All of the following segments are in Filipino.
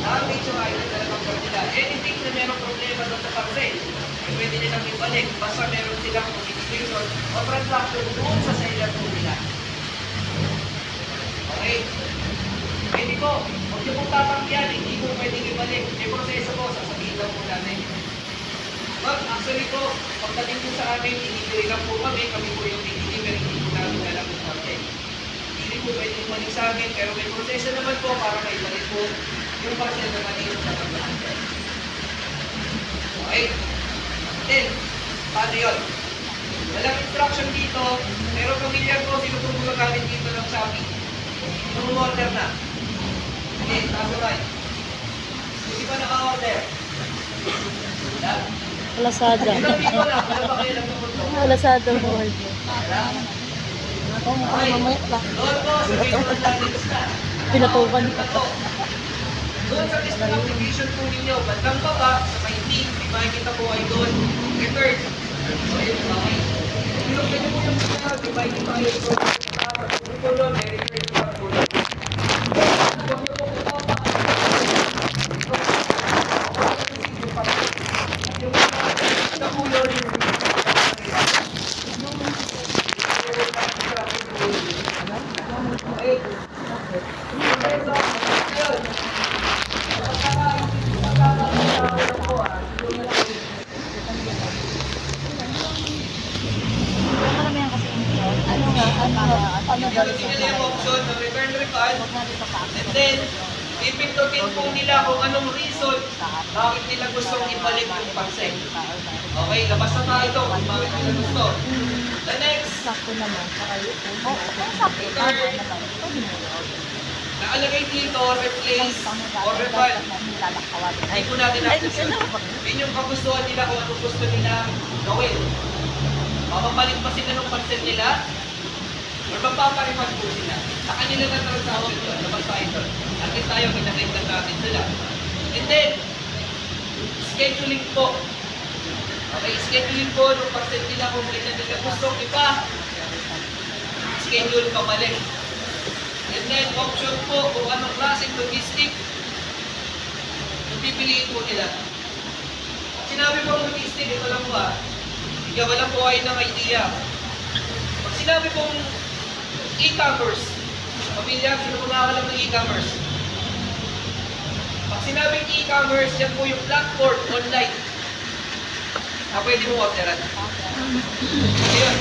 damage yung item na nakambar nila. Anything na merong problema doon sa parcel, pwede nilang ibalik basta meron silang communication o transaction doon sa seller po nila. Okay? Pwede po, huwag niyo pong tatanggihan, hindi po pwedeng ibalik. May proseso po, sasabihin lang po natin. But actually po, pagdating po sa amin, inibigay lang po kami po yung dinideliver, hindi po namin alam yung parcel. Hindi po pwedeng ibalik sa amin, pero may proseso naman po para maibalik po yung parcel na mali yung tatanggahan. Okay? Then, paano yun? Walang instruction dito, pero pamilyar po, sino po gumagamit dito ng Shopee? Order na. Okay, tasabay. Hindi pa naka-order. Lazada. Lazada mo. Okay. Doon po, sabihin mo ng damage na. Pinatukan. Doon sa list ng application po ninyo, bandang baba, sa may link, may makikita po ay doon, return. Okay, okay. Ilog na po yung mga, may makikita kayo doon. Ito doon, may return po ang doon. Huwag niyo po ito, ito po yun. Okay. Pinili yung option ng return refund, and then ipindutin po nila kung anong reason bakit nila gustong ibalik yung parcel. Okay, labas na tayo kung bakit nila gusto. The next, return, nakalagay dito, replace, or refund. Hindi po natin natin. Yun yung kagustuhan nila kung anong gusto nila gawin. Mapapalit pa sila ng parcel nila, or magpaparefund po sila. Sa kanila na transaction yun, labas tayo doon. At least tayo, kinakaitan natin sila. And then, scheduling po. Okay, scheduling po ng parcel nila kung kailan nila gustong iba. Schedule pa mali. And then, option po kung anong klaseng logistic yung pipiliin po nila. Sinabi po logistic, ito lang po Ikaw wala po kayo ng idea. Pag sinabi pong e-commerce, pamilya, sino po nakakalam ng e-commerce? Pag sinabing e-commerce, yan po yung platform online na pwede mo orderan. Ayun.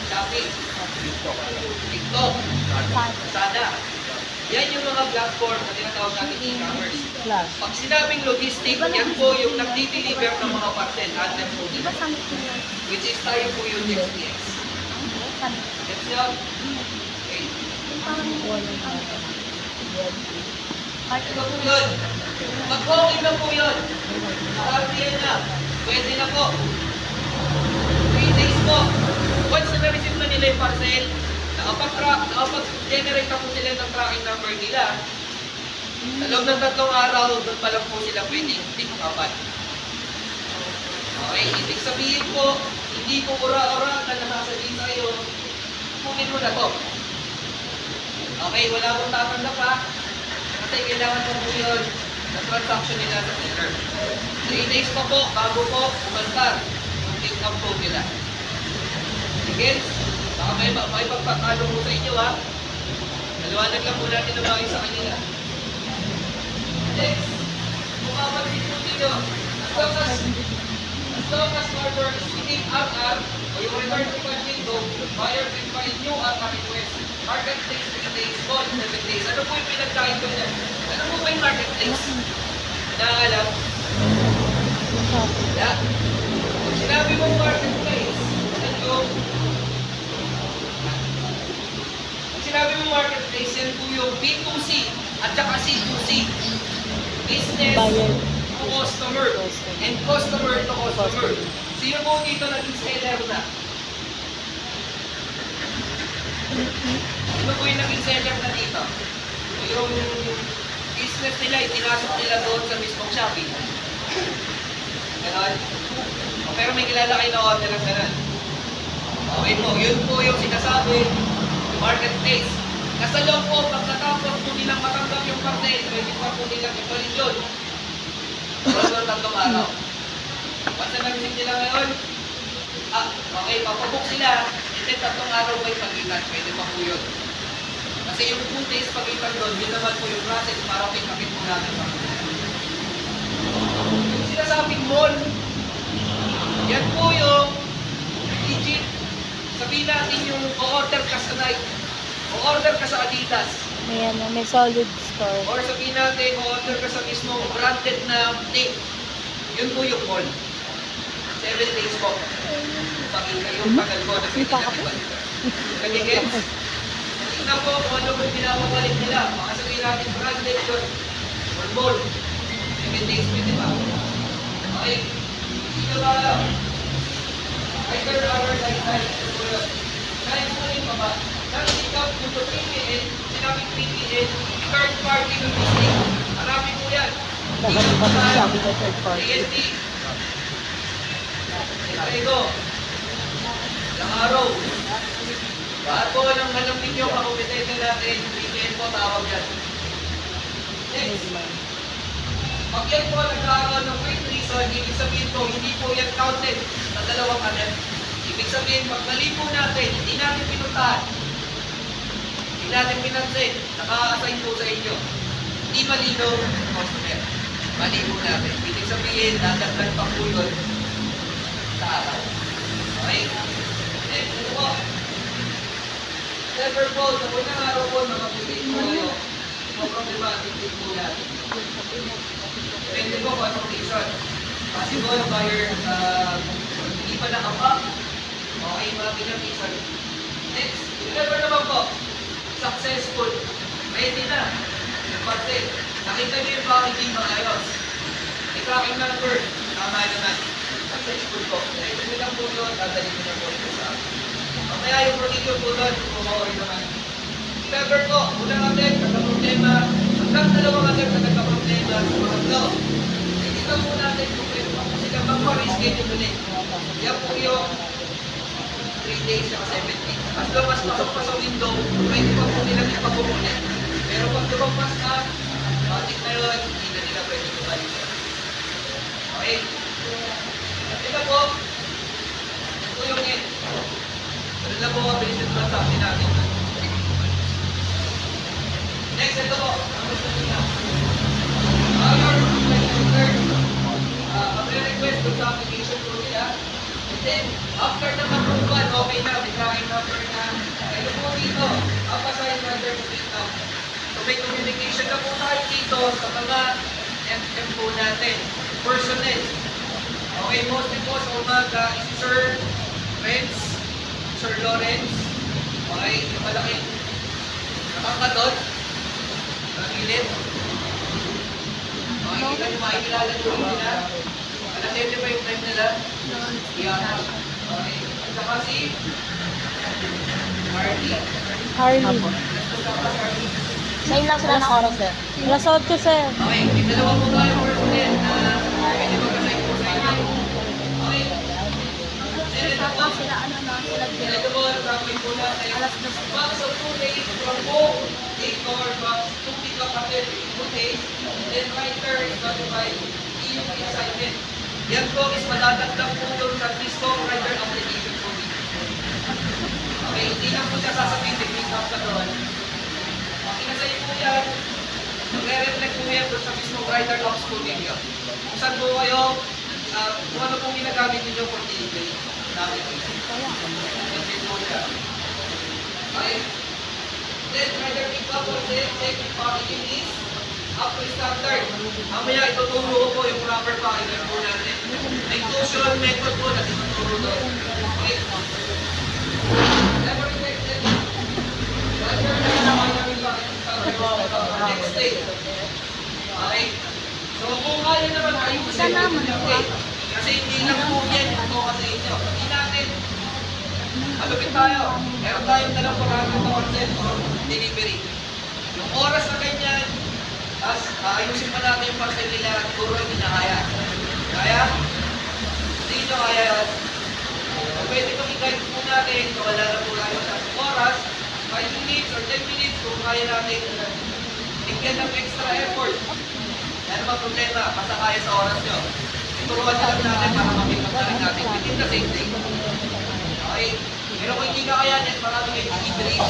Shopee. TikTok. Lazada. Yan yung mga platform na tinatawag natin e-commerce. Pag sinabing logistic, yan po yung nagdi-deliver ng mga parcel. Atin po nila. Which is tayo po yung XPX. Gets nyo? Okay. Ito po yun. Mag-okay na po yun. Naka-RTN na. Pwede na po. 3 days po. Once na na-receive na nila yung parcel, nakapag-generate na po sila ng tracking number nila. Sa loob ng 3 araw, doon pa lang po sila pwedeng pick-upan. Okay, ibig sabihin po, hindi po ura-ura na nasasabihin sa'yo, kunin mo na to. Okay, wala pong tatanggap ha. Kasi kailangan mo po yun na transaction nila sa seller. 3 days pa po, bago po, umantar yung pick-up po nila. Again, baka may pagpatalo po sa inyo ha. Naliwanag lang po natin na bagay sa kanila. Next, kung mapalit po dito, as long as order is within RR o yung return to refund window, buyer can find new RR request. Marketplace 3 days, call 7 days. Ano po yung pinagkain ko niya? Ano po ba yung marketplace? Naalam? Yeah. Kung sinabi mong marketplace, ano? Kung sinabi mong marketplace, yan po yung B2C at saka C2C. Business to customer and customer to customer. Sino po dito naging seller na? Sino po yung naging seller na dito? Yung business nila, itinasok nila doon sa mismong Shopee. Ganon? O, pero may kilala kayo na order ng ganon. Okay po, yun po yung sinasabi, marketplace. Nasa loob po, pagkatapos po nilang matanggap yung parcel, pwede pa po nilang ipalit yun. Pero 3 araw. Once na na-receive nila ngayon, okay, papabook sila, and then 3 araw pa yung pagitan, pwede pa po yun. Kasi yung 2 days pagitan doon, yun naman po yung process para pick-upin po natin. Yung sinasabing mall, yan po yung legit. Sabihin natin yung o-order ka sa Nike, o-order ka sa Adidas, May solid store. or sabihin natin, o-order ka sa mismong branded na tape. Yun po yung mall. 7 days po. Pakita yung tagal ko na pwede natin balikan. Kagigets? Tingnan po kung ano po pinapabalik nila. Baka sabihin natin branded yun. Or mall. 7 days pwede ba? Okay. Dito ba alam? Either hour, like kahit po rin pa ba? Dahil ikaw kung to 3 PN, sinabing 3 PN, third party ng mistake. Marami po yan. Dito pa tayo. ASD. Ito. Ilang araw. Lahat po ng alam ninyo, kakompetente natin, 3 PN po tawag yan. Next. Pag yan po nagkakaroon ng great reason, ibig sabihin po, hindi po yan counted sa dalawang anem. Ibig sabihin, pag mali po natin, hindi natin pinuntahan, hindi natin pinansin, naka-assign po sa inyo, hindi malino, customer. Mali po natin. Ibig sabihin, dadagdag pa po yun sa araw. Okay? Next, ito po. Never po, sa unang araw po, makapagay po kayo. Problematic din po natin. Depende po kung anong reason. Possible, buyer, hindi pa nakapag. Okay, mga bilang reason. Next, never naman po. Successful. Ready na. Nagpagsin. Nakita niyo yung packaging maayos. May tracking number. Tama naman. Successful po. Ready nyo lang po yun. Dadalhin nyo lang po ito sa akin. Mamaya yung procedure po doon. Kumawari naman. Never po. Unang agad, nagka-problema. Hanggang 2 agad na nagka-problema. Pangatlo. Ito po natin kung pwede pa po sila magpa-reschedule ulit. Yan po yung 3 days sa 7 days. As long as pasok pa sa window, pwede pa po nilang ipag-ulit. Pero pag lumagpas na, matik na yun, hindi na nila pwede kumalik. Okay? Ito po, ito yung end. Ano na po mabilis yung transaction natin. Next, ito po. Ang gusto nila. Mag-request doon sa application po nila. And then, after na mag-approval, okay na, may tracking number na. Ito po dito, up-assign number po dito. So may communication na po tayo dito sa mga FM po natin. Personnel. Okay, mostly po sa umaga, si Sir Renz, Sir Lawrence. Okay, yung malaking nakakadot. Ang gilid. Okay, kita nyo makikilala nyo yung nila. Alam nyo ba yung time nila? Iyata. Okay. At saka si Harley. Harley. Same lang sila ng oras, sir. Alas 8, sir. Okay, may dalawa po tayo personnel na pwede mag-assign po sa inyo. Okay. Then ito po, ito po, traffic po natin. Box of 2 days from home, 8 or box 2 pick-up after 2 days. Then writer is notified. Yung assignment. Yan po is madadagdag po doon sa Disco Writer Application po. Okay, hindi lang po siya sasabihin, pick up ka doon. Kinasay po yan, magre-reflect po yan doon sa mismong writer ops po ninyo. Kung saan po kayo, kung ano pong ginagamit ninyo for delivery. Namin po yan. Yan po siya. Okay. Then, writer pick up or check packaging is up to standard. Mamaya ituturo ko po yung proper packaging po natin. Inclusion method po na tinuturo doon. Okay. Never rejected. Writer na naman namin next day. Okay? So kung kaya naman ayusin kasi hindi lang po yan ito kasi inyo. Hindi natin malupit tayo. Meron tayong 2% for delivery. Yung oras na ganyan, as ayusin pa natin yung parcel nila, siguro hindi na kaya. Kaya? Hindi nyo kaya yun. So pwede kong i-guide po natin kung wala na po tayo sa oras, 5 minutes or 10 minutes kung kaya natin bigyan ng extra effort. Ano ba problema? Basta kaya sa oras nyo. Ituruan na lang natin para makipag na rin natin within the same day. Okay? Pero kung hindi kakayanin, marami kayo i-break.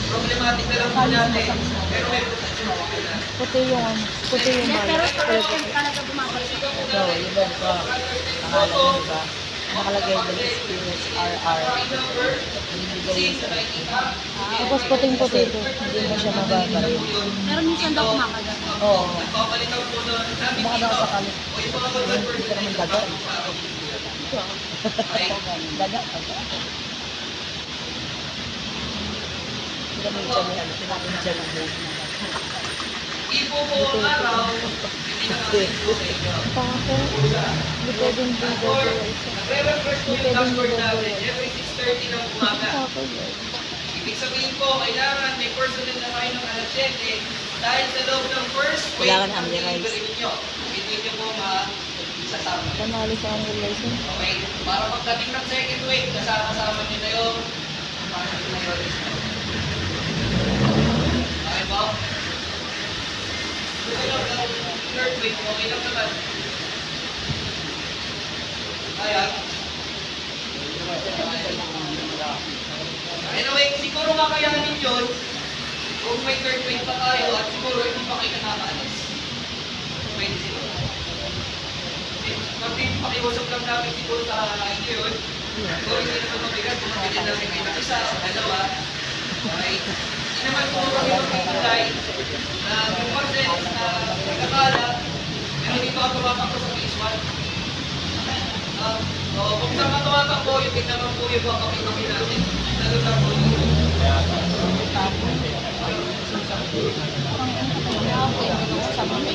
Problematic na lang po natin. Pero may protection po yun. Puti yung ano. Puti yung Hindi, bala. pero pag talaga bumabalik. So, yun ba ito? Pangalan mo ba? Nakalagay doon experience RR. Binibigay yun sa Tapos puting-puti ito. Hindi mo siya mababaril. Pero minsan daw kumakagat. Oo. Nagpapalitaw po doon. Sabi Baka daw dito. sakali. O yung mga Hindi ka naman daga. Okay? Daga. Hindi ka naman dyan yan. Tinapin dyan ang buhok na. Ipo po ang araw. Hindi na natin po sa inyo. Pangako. Hindi pwedeng dito. Nagre-refresh po yung dashboard natin every 6:30 ng umaga. Pangako yun. Ibig sabihin po, kailangan may personnel na kayo ng alas 7 dahil sa loob ng first week Kailangan ng underwrite. delivery ninyo. Hindi nyo po ma-isasama. Panalo sa kanil license. Okay? Para pagdating ng second week, kasama-sama nyo na yung okay po? Gusto nyo ng third week, okay lang naman. Ayan. Anyway, siguro kakayanin yun kung may third week pa tayo at siguro hindi pa kayo nakakaalis. Pwede siguro. Pakiusap lang namin siguro sa inyo yun. So, hindi naman mabigat kung mabigyan namin kayo ng isa o dalawa. Okay? Hindi naman po kami magpipilay na yung percent na nagkakala pero dito ako tumatakbo sa phase 1. Kung saan ka tumatakbo, yung tignan mo po yung papakinomi natin. Lalo na po yun.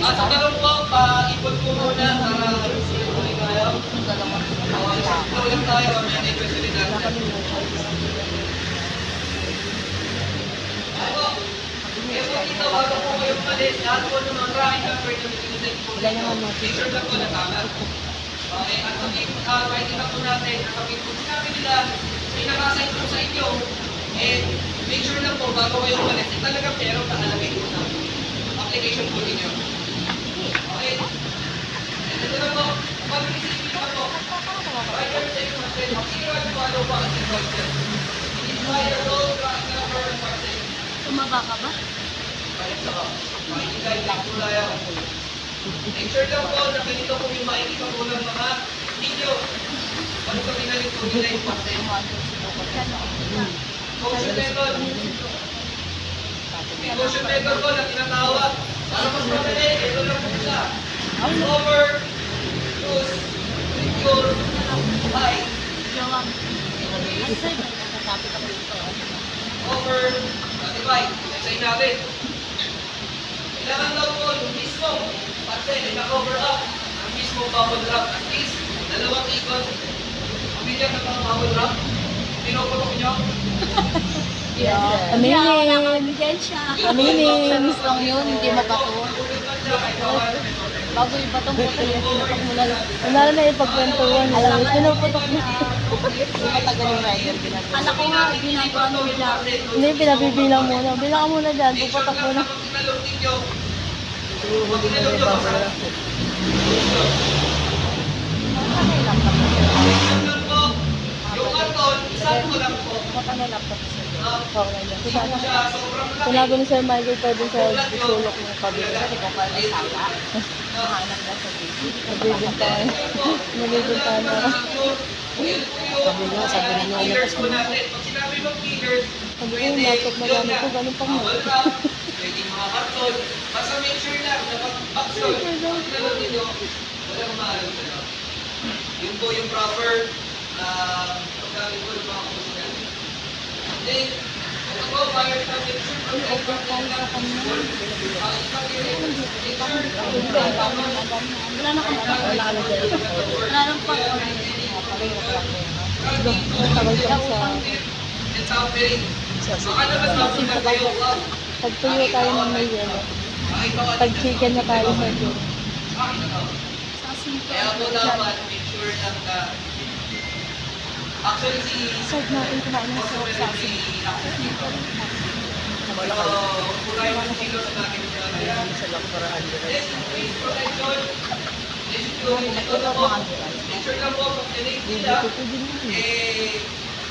Sa talong po, paipon po muna para tuloy tayo. Isang lang tayo, may question din natin. Ako, dito, bago po kayo umalis, lahat po ng mga tracking number na binigay po dito. Make sure lang po na tama. Okay, at makikita po natin, nakapit po sinabi nila, may nakasign po sa inyo, and make sure lang po, bago kayo umalis, talagang meron nakalagay po sa application po ninyo. Okay? Ito na po, pag-receive nyo po, writer check po natin, zero and follow po ang invoices. Inspire roll, track number, and parcel. Tumaba ka ba? Balik sa ko. Makikita yung po tayo. Make sure lang po na ganito po yung makikita po ng mga video. Ano kami nalit po nila yung parcel. Motion method. Yung motion method ko na tinatawag. Para mas madali, ito lang po siya. Over, choose, secure, hide. Jawab. Ano sa'yo? Nagkakapi ka dito. Over, notify. Explain natin. Kailangan daw po yung mismo parcel, naka-cover up ang mismo bubble wrap. At least, dalawang ikot. Ang bilang ng mga bubble wrap, pinuputok nyo. Yes, sir. Wala Aminin. kang ebidensya. Aminin. Samis lang yun, hindi mabato. Pulot lang siya kahit bawal. Bago yung batong puto yan, pinapak mo na lang. Wala na ipagkwentuhan. Alam mo, pinuputok na. Matagal yung rider ginagawa. Anak ko nga, ginagawa ng bigla. Hindi, pinabibilang muna. Bilang ka muna dyan. Make sure Puputok lang muna. na pag tinalog ninyo, Siguro hindi na may bubble. Yun lang po. Yung karton, isang ko lang po. Mata may laptop sa Okay lang. Hindi po siya sobrang laki. Sinabi ni Sir Michael, pwede siya isulok ng kabila. Kasi kung paano sala, mahanap na sa basic. Nagbibintahan. Nagbibintahan na. Sabi niya, sabi na niya, Pillars po natin. Pag sinabi mong pillars, Sabi ko, pwede, laptop na yun gamit ko, ganun pang bubble wrap, pwede mga karton. Basta make sure lang na pag backsol, pag tinalog ninyo, wala kang maalam sa loob. Yun po yung proper paggamit ko ng mga kurso natin. Then, ito po, fire stop, make sure pag may parcel lang, Wala na kang batong. Wala nang pag Tagal ko sa... and sa operate. Baka naman mapunta kayo. Pagtuyo tayo ng may yelo. Pag-chicken na tayo sa yelo. Kaya po dapat make sure lang na actually si Side natin kumain ng sarap sa asin. Wala ka. Kulay ng kilo sa natin. Ayan, isa lang para Then, underize. face protection. This is yung ito na po. Picture lang po pag tinake nila.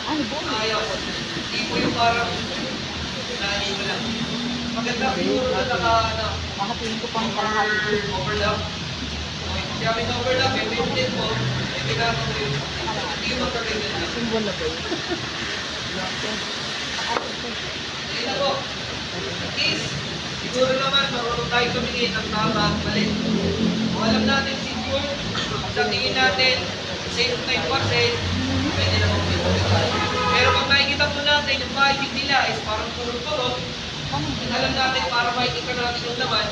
Ano po? Ayaw. Hindi po yung parang nanin mo lang. Maganda siguro na ano, Makatingin ko pang kalahati. overlap. Okay, kaya may overlap, may maintain po. May pinapang po yun. Hindi yung magkakailan lang. Symbol na ba yun? Ayun na po. Is, siguro naman marunong tayo tumingin ng tama at mali. Kung alam natin siguro, sa tingin natin, safe 9%, pwede na po. Pero pag makikita po natin, yung mahigit nila is parang turot-turot, alam natin para makikita natin yung laman,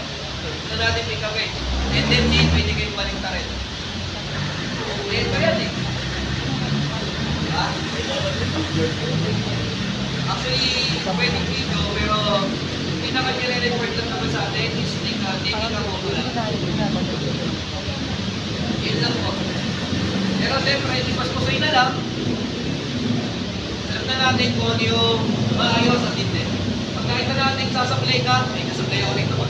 na natin may kape. And then din, pwede kayong balikta rin. Ito yan eh. Ha? Actually, pwedeng video, pero pinaka-nire-report lang naman sa atin is taking a photo lang. Yun lang po. Pero siyempre, ipaspusoy na lang. Alam na natin kung ano yung maayos at hindi. Pag nakita natin sasablay ka, may kasablay ako rin naman.